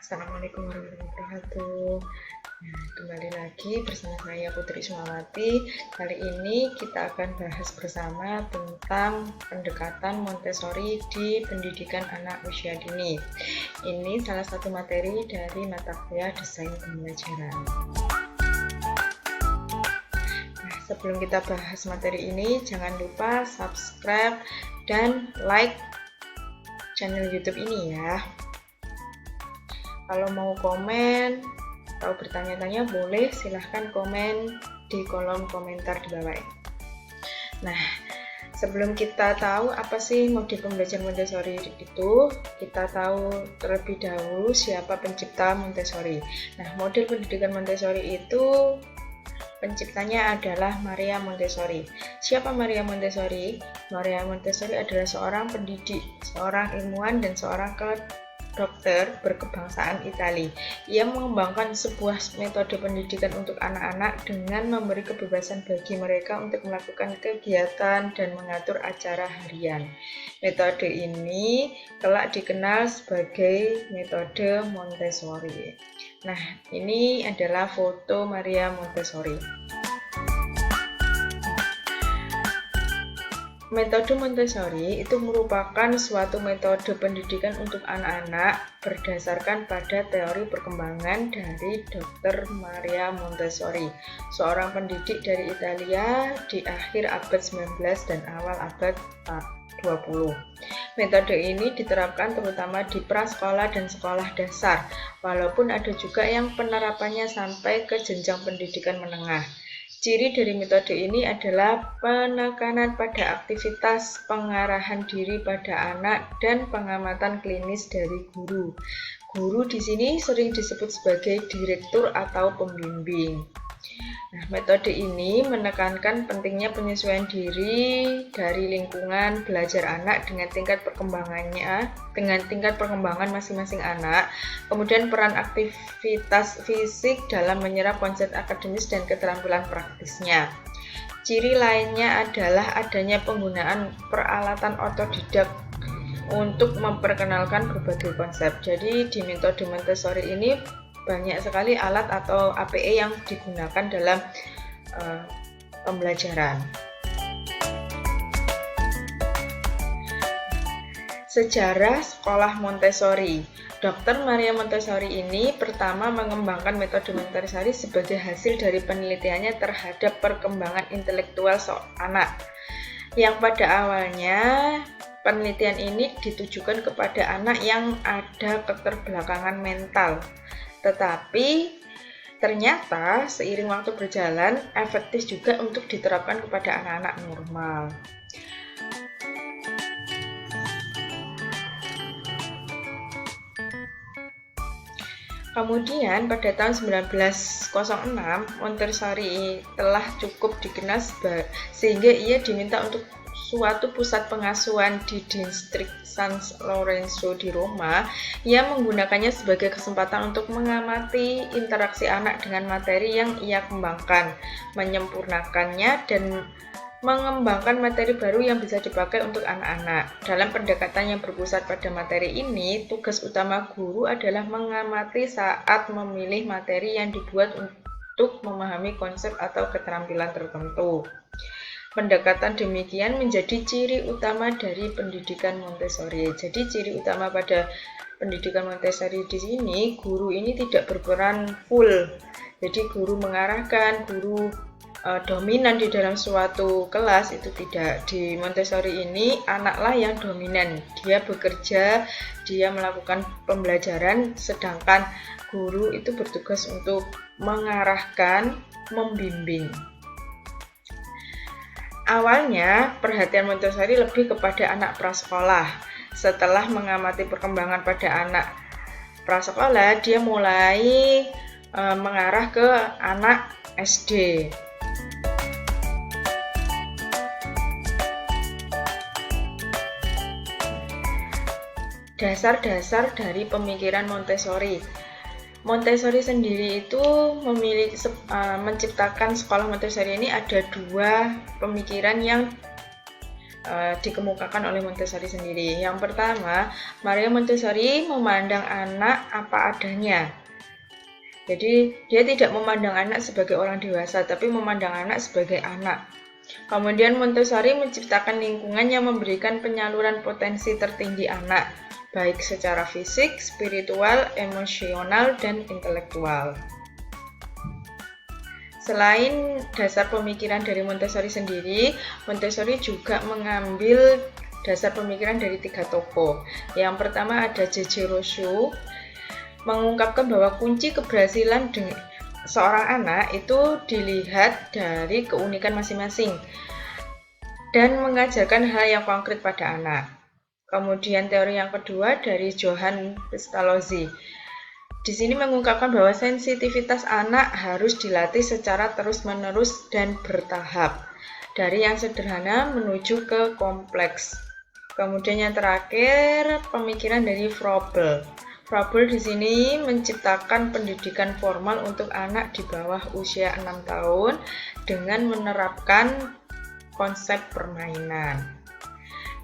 Assalamualaikum warahmatullahi wabarakatuh. Nah, kembali lagi bersama saya Putri Ismawati. Kali ini kita akan bahas bersama tentang pendekatan Montessori di pendidikan anak usia dini. Ini salah satu materi dari mata kuliah desain pembelajaran. Nah, sebelum kita bahas materi ini, jangan lupa subscribe dan like channel YouTube ini ya. Kalau mau komen atau bertanya-tanya boleh, silahkan komen di kolom komentar di bawah. Nah, sebelum kita tahu apa sih model pembelajaran Montessori itu, kita tahu terlebih dahulu siapa pencipta Montessori. Nah, model pendidikan Montessori itu penciptanya adalah Maria Montessori. Siapa Maria Montessori? Maria Montessori adalah seorang pendidik, seorang ilmuwan, dan seorang dokter berkebangsaan Italia. Ia mengembangkan sebuah metode pendidikan untuk anak-anak dengan memberi kebebasan bagi mereka untuk melakukan kegiatan dan mengatur acara harian. Metode ini kelak dikenal sebagai metode Montessori. Nah, ini adalah foto Maria Montessori. Metode Montessori itu merupakan suatu metode pendidikan untuk anak-anak berdasarkan pada teori perkembangan dari Dr. Maria Montessori, seorang pendidik dari Italia di akhir abad 19 dan awal abad 20. Metode ini diterapkan terutama di prasekolah dan sekolah dasar, walaupun ada juga yang penerapannya sampai ke jenjang pendidikan menengah. Ciri dari metode ini adalah penekanan pada aktivitas pengarahan diri pada anak dan pengamatan klinis dari guru. Guru di sini sering disebut sebagai direktur atau pembimbing. Nah, metode ini menekankan pentingnya penyesuaian diri dari lingkungan belajar anak dengan tingkat perkembangan masing-masing anak, kemudian peran aktivitas fisik dalam menyerap konsep akademis dan keterampilan praktisnya. Ciri lainnya adalah adanya penggunaan peralatan otodidak untuk memperkenalkan berbagai konsep. Jadi di metode Montessori ini banyak sekali alat atau APE yang digunakan dalam pembelajaran. Sejarah sekolah Montessori. Dr. Maria Montessori ini pertama mengembangkan metode Montessori sebagai hasil dari penelitiannya terhadap perkembangan intelektual anak. Yang pada awalnya penelitian ini ditujukan kepada anak yang ada keterbelakangan mental. Tetapi ternyata seiring waktu berjalan efektif juga untuk diterapkan kepada anak-anak normal. Kemudian pada tahun 1906 Montessori telah cukup dikenal sehingga ia diminta untuk suatu pusat pengasuhan di distrik San Lorenzo di Roma. Ia menggunakannya sebagai kesempatan untuk mengamati interaksi anak dengan materi yang ia kembangkan, menyempurnakannya, dan mengembangkan materi baru yang bisa dipakai untuk anak-anak. Dalam pendekatan yang berpusat pada materi ini, tugas utama guru adalah mengamati saat memilih materi yang dibuat untuk memahami konsep atau keterampilan tertentu. Pendekatan demikian menjadi ciri utama dari pendidikan Montessori. Jadi ciri utama pada pendidikan Montessori di sini, guru ini tidak berperan full. Jadi guru mengarahkan, guru dominan di dalam suatu kelas itu tidak. Di Montessori ini anaklah yang dominan. Dia bekerja, dia melakukan pembelajaran, sedangkan guru itu bertugas untuk mengarahkan, membimbing. Awalnya, perhatian Montessori lebih kepada anak prasekolah. Setelah mengamati perkembangan pada anak prasekolah, dia mulai mengarah ke anak SD. Dasar-dasar dari pemikiran Montessori. Montessori sendiri itu menciptakan sekolah Montessori ini ada dua pemikiran yang dikemukakan oleh Montessori sendiri. Yang pertama, Maria Montessori memandang anak apa adanya. Jadi dia tidak memandang anak sebagai orang dewasa, tapi memandang anak sebagai anak. Kemudian Montessori menciptakan lingkungan yang memberikan penyaluran potensi tertinggi anak, baik secara fisik, spiritual, emosional, dan intelektual. Selain dasar pemikiran dari Montessori sendiri, Montessori juga mengambil dasar pemikiran dari 3 tokoh. Yang pertama ada J.J. Rousseau, mengungkapkan bahwa kunci keberhasilan seorang anak itu dilihat dari keunikan masing-masing dan mengajarkan hal yang konkret pada anak. Kemudian teori yang kedua dari Johann Pestalozzi. Di sini mengungkapkan bahwa sensitivitas anak harus dilatih secara terus-menerus dan bertahap, dari yang sederhana menuju ke kompleks. Kemudian yang terakhir, pemikiran dari Froebel. Froebel di sini menciptakan pendidikan formal untuk anak di bawah usia 6 tahun dengan menerapkan konsep permainan.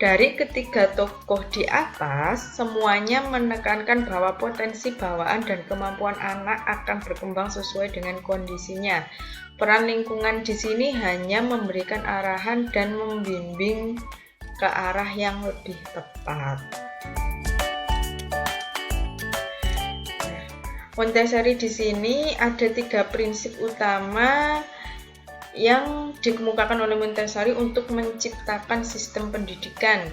Dari ketiga tokoh di atas, semuanya menekankan bahwa potensi bawaan dan kemampuan anak akan berkembang sesuai dengan kondisinya. Peran lingkungan di sini hanya memberikan arahan dan membimbing ke arah yang lebih tepat. Montessori di sini ada 3 prinsip utama yang dikemukakan oleh Montessori untuk menciptakan sistem pendidikan.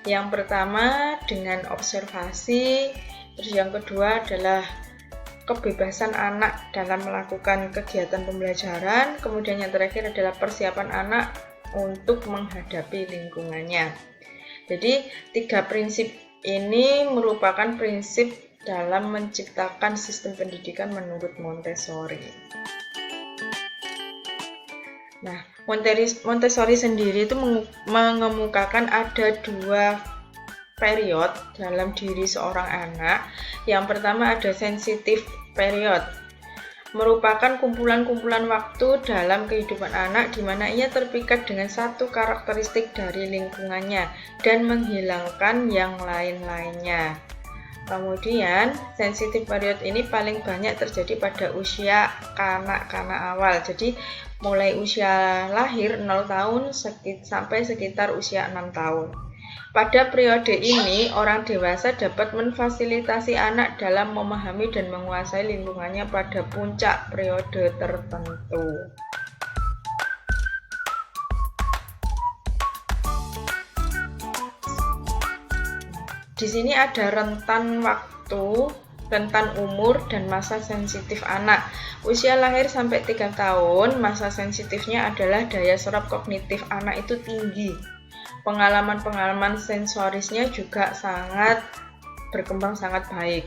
Yang pertama dengan observasi, terus yang kedua adalah kebebasan anak dalam melakukan kegiatan pembelajaran, kemudian yang terakhir adalah persiapan anak untuk menghadapi lingkungannya. Jadi 3 prinsip ini merupakan prinsip dalam menciptakan sistem pendidikan menurut Montessori. Nah, Montessori sendiri itu mengemukakan ada 2 period dalam diri seorang anak. Yang pertama ada sensitive period, merupakan kumpulan-kumpulan waktu dalam kehidupan anak di mana ia terpikat dengan satu karakteristik dari lingkungannya dan menghilangkan yang lain-lainnya. Kemudian, sensitive period ini paling banyak terjadi pada usia kanak-kanak awal. Jadi, mulai usia lahir 0 tahun sampai sekitar usia 6 tahun. Pada periode ini, orang dewasa dapat memfasilitasi anak dalam memahami dan menguasai lingkungannya pada puncak periode tertentu. Di sini ada rentan waktu, rentan umur, dan masa sensitif anak. Usia lahir sampai 3 tahun, masa sensitifnya adalah daya serap kognitif anak itu tinggi. Pengalaman-pengalaman sensorisnya juga berkembang sangat baik.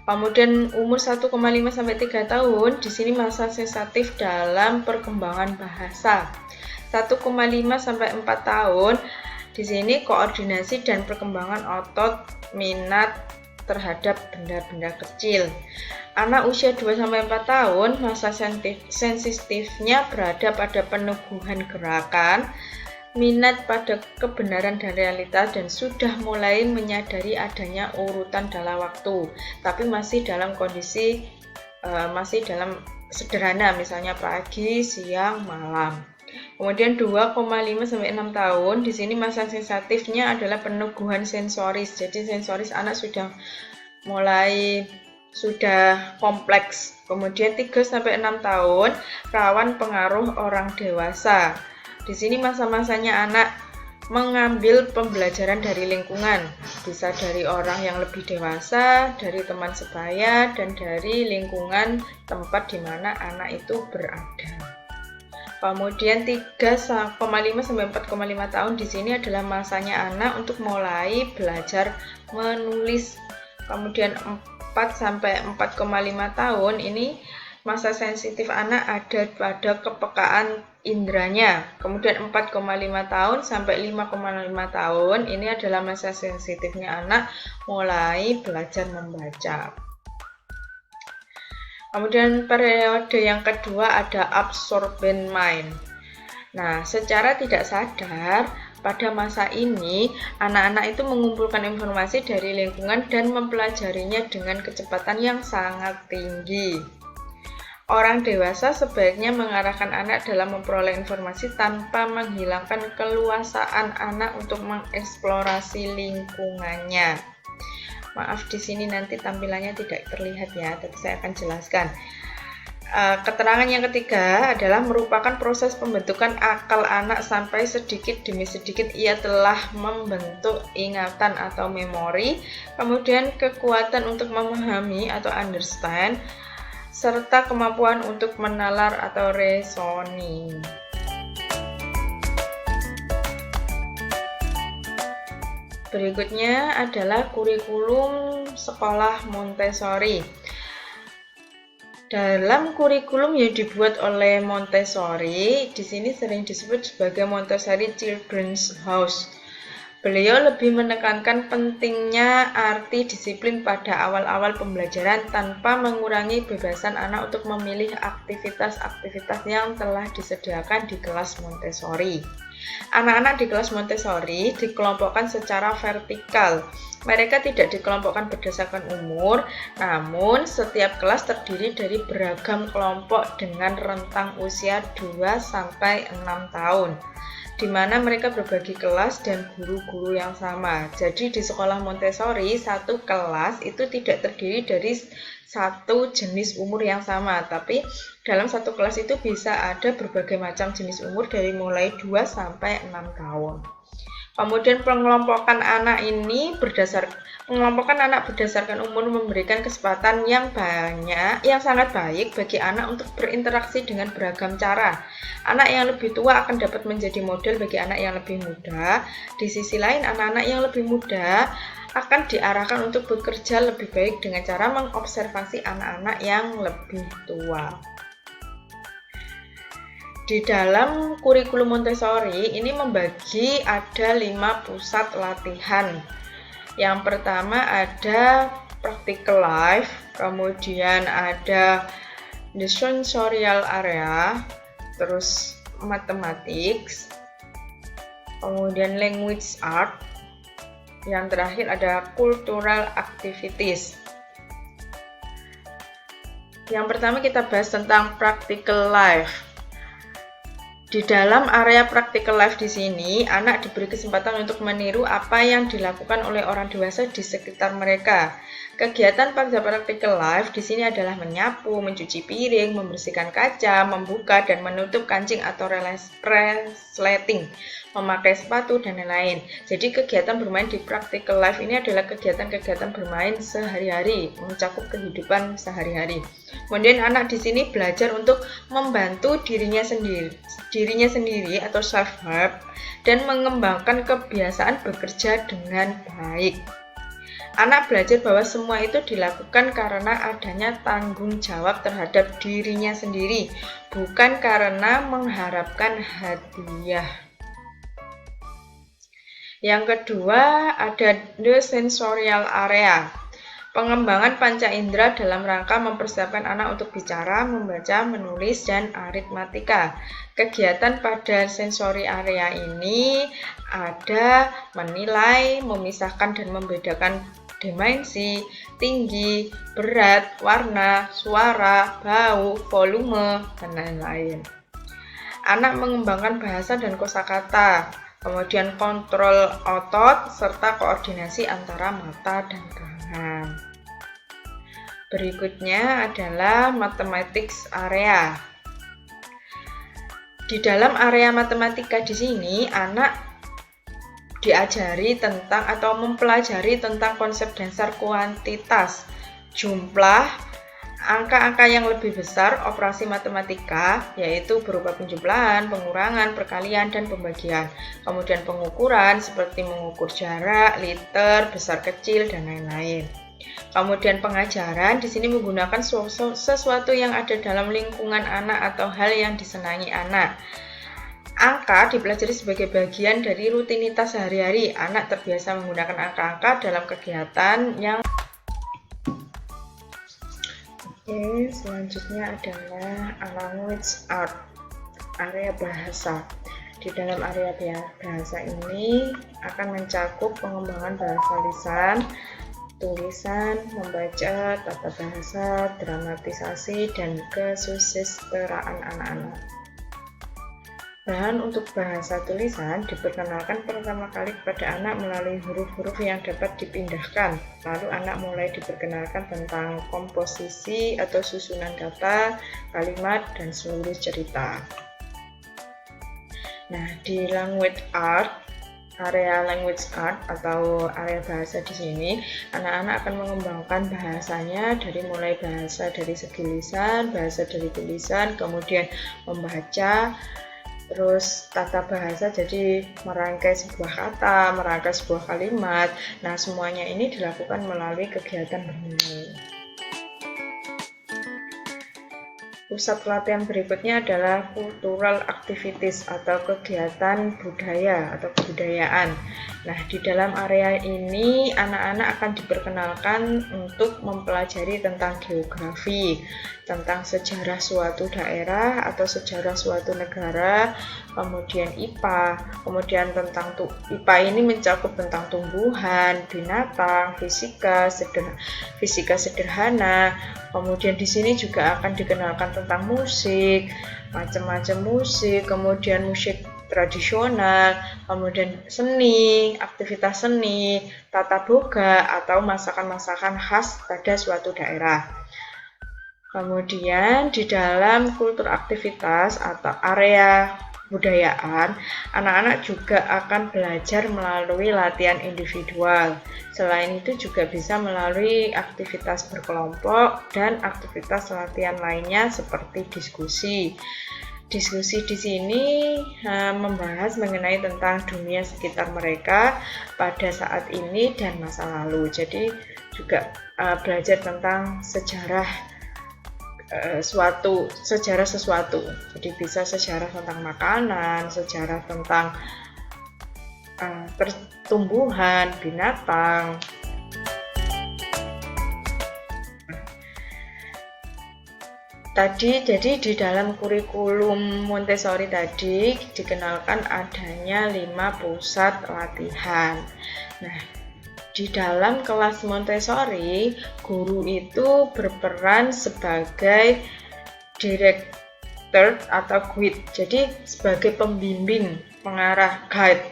Kemudian umur 1,5 sampai 3 tahun, di sini masa sensitif dalam perkembangan bahasa. 1,5 sampai 4 tahun, di sini koordinasi dan perkembangan otot, minat terhadap benda-benda kecil. Anak usia 2-4 tahun, masa sensitifnya berada pada peneguhan gerakan, minat pada kebenaran dan realitas, dan sudah mulai menyadari adanya urutan dalam waktu, tapi masih dalam kondisi dalam sederhana, misalnya pagi, siang, malam. Kemudian 2,5 sampai 6 tahun, di sini masa sensitifnya adalah peneguhan sensoris. Jadi sensoris anak sudah kompleks. Kemudian 3 sampai 6 tahun, rawan pengaruh orang dewasa. Di sini masa-masanya anak mengambil pembelajaran dari lingkungan, bisa dari orang yang lebih dewasa, dari teman sebaya, dan dari lingkungan tempat di mana anak itu berada. Kemudian 3,5 sampai 4,5 tahun di sini adalah masanya anak untuk mulai belajar menulis. Kemudian 4 sampai 4,5 tahun ini masa sensitif anak ada pada kepekaan indranya. Kemudian 4,5 tahun sampai 5,5 tahun ini adalah masa sensitifnya anak mulai belajar membaca. Kemudian periode yang kedua ada absorbent mind. Nah, secara tidak sadar, Pada masa ini, anak-anak itu mengumpulkan informasi dari lingkungan dan mempelajarinya dengan kecepatan yang sangat tinggi. Orang dewasa sebaiknya mengarahkan anak dalam memperoleh informasi tanpa menghilangkan keluasaan anak untuk mengeksplorasi lingkungannya. Maaf, di sini nanti tampilannya tidak terlihat ya, tapi saya akan jelaskan. Keterangan yang ketiga adalah merupakan proses pembentukan akal anak sampai sedikit demi sedikit ia telah membentuk ingatan atau memori, kemudian kekuatan untuk memahami atau understand, serta kemampuan untuk menalar atau reasoning. Berikutnya adalah kurikulum sekolah Montessori. Dalam kurikulum yang dibuat oleh Montessori, di sini sering disebut sebagai Montessori Children's House. Beliau lebih menekankan pentingnya arti disiplin pada awal-awal pembelajaran tanpa mengurangi bebasan anak untuk memilih aktivitas-aktivitas yang telah disediakan di kelas Montessori. Anak-anak di kelas Montessori dikelompokkan secara vertikal. Mereka tidak dikelompokkan berdasarkan umur, namun setiap kelas terdiri dari beragam kelompok dengan rentang usia 2-6 tahun, di mana mereka berbagi kelas dan guru-guru yang sama. Jadi di sekolah Montessori, satu kelas itu tidak terdiri dari satu jenis umur yang sama, tapi dalam satu kelas itu bisa ada berbagai macam jenis umur dari mulai 2-6 tahun. Kemudian pengelompokan anak berdasarkan umur memberikan kesempatan yang sangat baik bagi anak untuk berinteraksi dengan beragam cara. Anak yang lebih tua akan dapat menjadi model bagi anak yang lebih muda. Di sisi lain, anak-anak yang lebih muda akan diarahkan untuk bekerja lebih baik dengan cara mengobservasi anak-anak yang lebih tua. Di dalam kurikulum Montessori ini membagi ada 5 pusat latihan. Yang pertama ada practical life, kemudian ada the sensorial area, terus mathematics, kemudian language art, yang terakhir ada cultural activities. Yang pertama kita bahas tentang practical life. Di dalam area practical life di sini, anak diberi kesempatan untuk meniru apa yang dilakukan oleh orang dewasa di sekitar mereka. Kegiatan pada practical life di sini adalah menyapu, mencuci piring, membersihkan kaca, membuka dan menutup kancing atau resleting, memakai sepatu, dan lain-lain. Jadi kegiatan bermain di practical life ini adalah kegiatan-kegiatan bermain sehari-hari, mencakup kehidupan sehari-hari. Kemudian anak di sini belajar untuk membantu dirinya sendiri atau self-help dan mengembangkan kebiasaan bekerja dengan baik. Anak belajar bahwa semua itu dilakukan karena adanya tanggung jawab terhadap dirinya sendiri, bukan karena mengharapkan hadiah. Yang kedua ada the sensorial area. Pengembangan panca indera dalam rangka mempersiapkan anak untuk bicara, membaca, menulis, dan aritmatika. Kegiatan pada sensori area ini ada menilai, memisahkan dan membedakan dimensi, tinggi, berat, warna, suara, bau, volume, dan lain-lain. Anak mengembangkan bahasa dan kosakata, kemudian kontrol otot, serta koordinasi antara mata dan tangan. Berikutnya adalah mathematics area. Di dalam area matematika di sini, anak diajari tentang atau mempelajari tentang konsep dasar kuantitas, jumlah, angka-angka yang lebih besar, operasi matematika, yaitu berupa penjumlahan, pengurangan, perkalian, dan pembagian. Kemudian pengukuran seperti mengukur jarak, liter, besar kecil, dan lain-lain. Kemudian pengajaran di sini menggunakan sesuatu yang ada dalam lingkungan anak atau hal yang disenangi anak. Angka dipelajari sebagai bagian dari rutinitas sehari-hari. Anak terbiasa menggunakan angka-angka dalam kegiatan yang selanjutnya adalah language art, area bahasa. di dalam area bahasa ini akan mencakup pengembangan bahasa lisan, tulisan, membaca, tata bahasa, dramatisasi, dan kesusasteraan anak-anak. Bahan untuk bahasa tulisan diperkenalkan pertama kali kepada anak melalui huruf-huruf yang dapat dipindahkan. Lalu anak mulai diperkenalkan tentang komposisi atau susunan kata, kalimat, dan seluruh cerita. Nah, di language art, area language art atau area bahasa di sini, anak-anak akan mengembangkan bahasanya dari mulai bahasa dari segi lisan, bahasa dari tulisan, kemudian membaca, terus tata bahasa, jadi merangkai sebuah kata, merangkai sebuah kalimat. Nah, semuanya ini dilakukan melalui kegiatan bermimpi. Pusat pelatihan berikutnya adalah cultural activities atau kegiatan budaya atau kebudayaan. Nah, di dalam area ini anak-anak akan diperkenalkan untuk mempelajari tentang geografi, tentang sejarah suatu daerah atau sejarah suatu negara, kemudian IPA, kemudian tentang IPA ini mencakup tentang tumbuhan, binatang, fisika sederhana. Kemudian di sini juga akan dikenalkan tentang musik, macam-macam musik, kemudian musik tradisional, kemudian seni, aktivitas seni, tata boga atau masakan-masakan khas pada suatu daerah. Kemudian di dalam kultur aktivitas atau area budayaan, anak-anak juga akan belajar melalui latihan individual. Selain itu juga bisa melalui aktivitas berkelompok dan aktivitas latihan lainnya seperti diskusi. Diskusi di sini membahas mengenai tentang dunia sekitar mereka pada saat ini dan masa lalu. Jadi juga belajar tentang sejarah sesuatu. Jadi bisa sejarah tentang makanan, sejarah tentang pertumbuhan, binatang. Jadi di dalam kurikulum Montessori tadi dikenalkan adanya 5 pusat latihan. Nah, di dalam kelas Montessori, guru itu berperan sebagai director atau guide, jadi sebagai pembimbing, pengarah, guide.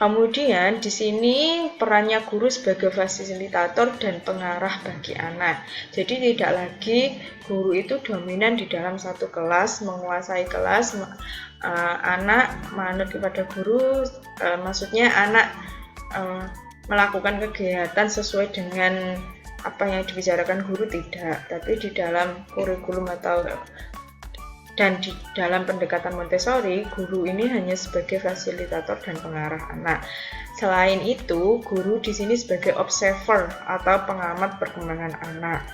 Kemudian di sini perannya guru sebagai fasilitator dan pengarah bagi anak. Jadi tidak lagi guru itu dominan di dalam satu kelas, menguasai kelas, anak manut kepada guru, maksudnya anak melakukan kegiatan sesuai dengan apa yang dibicarakan guru, tidak. Tapi di dalam kurikulum dan di dalam pendekatan Montessori, guru ini hanya sebagai fasilitator dan pengarah anak. Selain itu, guru di sini sebagai observer atau pengamat perkembangan anak.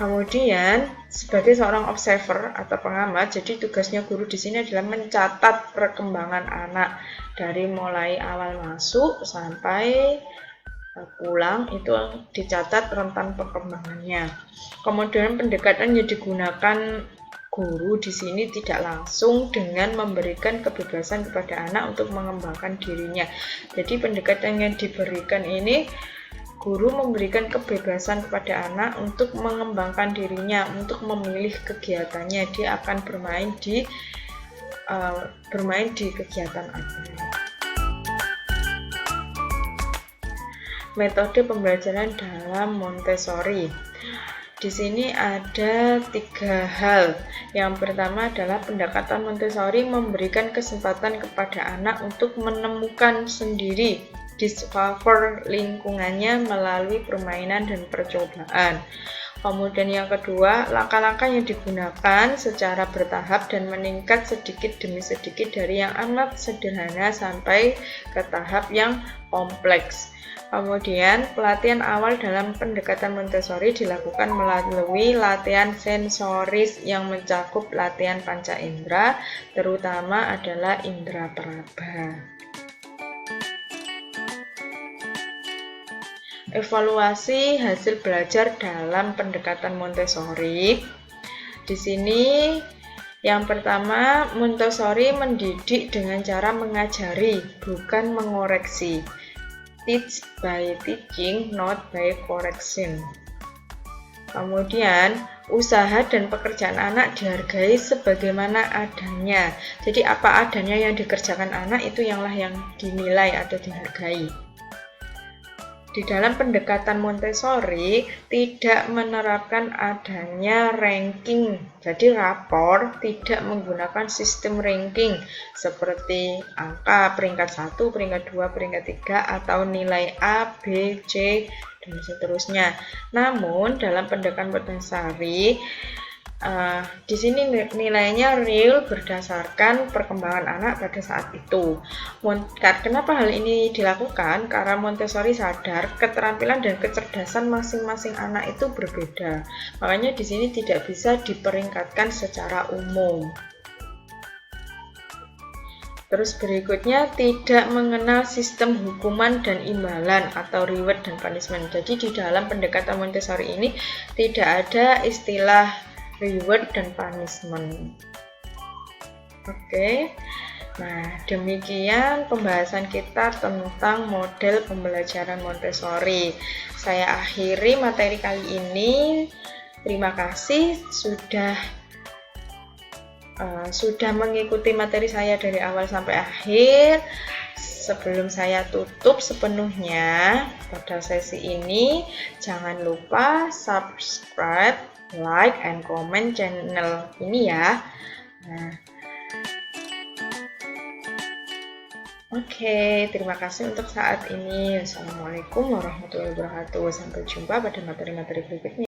Kemudian, sebagai seorang observer atau pengamat, jadi tugasnya guru di sini adalah mencatat perkembangan anak dari mulai awal masuk sampai pulang, itu dicatat rentan perkembangannya. Kemudian pendekatan yang digunakan guru di sini tidak langsung dengan memberikan kebebasan kepada anak untuk mengembangkan dirinya. Jadi pendekatan yang diberikan ini, guru memberikan kebebasan kepada anak untuk mengembangkan dirinya, untuk memilih kegiatannya. Dia akan bermain di kegiatan apa. Metode pembelajaran dalam Montessori. Di sini ada 3 hal. Yang pertama adalah pendekatan Montessori memberikan kesempatan kepada anak untuk menemukan sendiri, discover lingkungannya melalui permainan dan percobaan. Kemudian yang kedua, langkah-langkah yang digunakan secara bertahap dan meningkat sedikit demi sedikit dari yang amat sederhana sampai ke tahap yang kompleks. Kemudian, pelatihan awal dalam pendekatan Montessori dilakukan melalui latihan sensoris yang mencakup latihan panca indera, terutama adalah indera peraba. Evaluasi hasil belajar dalam pendekatan Montessori. Di sini Yang pertama, Montessori mendidik dengan cara mengajari, bukan mengoreksi. Teach by teaching, not by correction. Kemudian, usaha dan pekerjaan anak dihargai sebagaimana adanya. Jadi apa adanya yang dikerjakan anak itu yang dinilai atau dihargai. Di dalam pendekatan Montessori tidak menerapkan adanya ranking. Jadi rapor tidak menggunakan sistem ranking seperti angka peringkat 1, peringkat 2, peringkat 3 atau nilai A, B, C dan seterusnya. Namun dalam pendekatan Montessori di sini nilainya real berdasarkan perkembangan anak pada saat itu. Kenapa hal ini dilakukan? Karena Montessori sadar keterampilan dan kecerdasan masing-masing anak itu berbeda. Makanya di sini tidak bisa diperingkatkan secara umum. Terus berikutnya, tidak mengenal sistem hukuman dan imbalan atau reward dan punishment. Jadi di dalam pendekatan Montessori ini tidak ada istilah reward dan punishment. Oke. Nah, demikian pembahasan kita tentang model pembelajaran Montessori. Saya akhiri materi kali ini. Terima kasih sudah mengikuti materi saya dari awal sampai akhir. Sebelum saya tutup sepenuhnya pada sesi ini, jangan lupa subscribe, like, and comment channel ini ya. Nah, Oke, terima kasih untuk saat ini. Assalamualaikum warahmatullahi wabarakatuh. Sampai jumpa pada materi-materi berikutnya.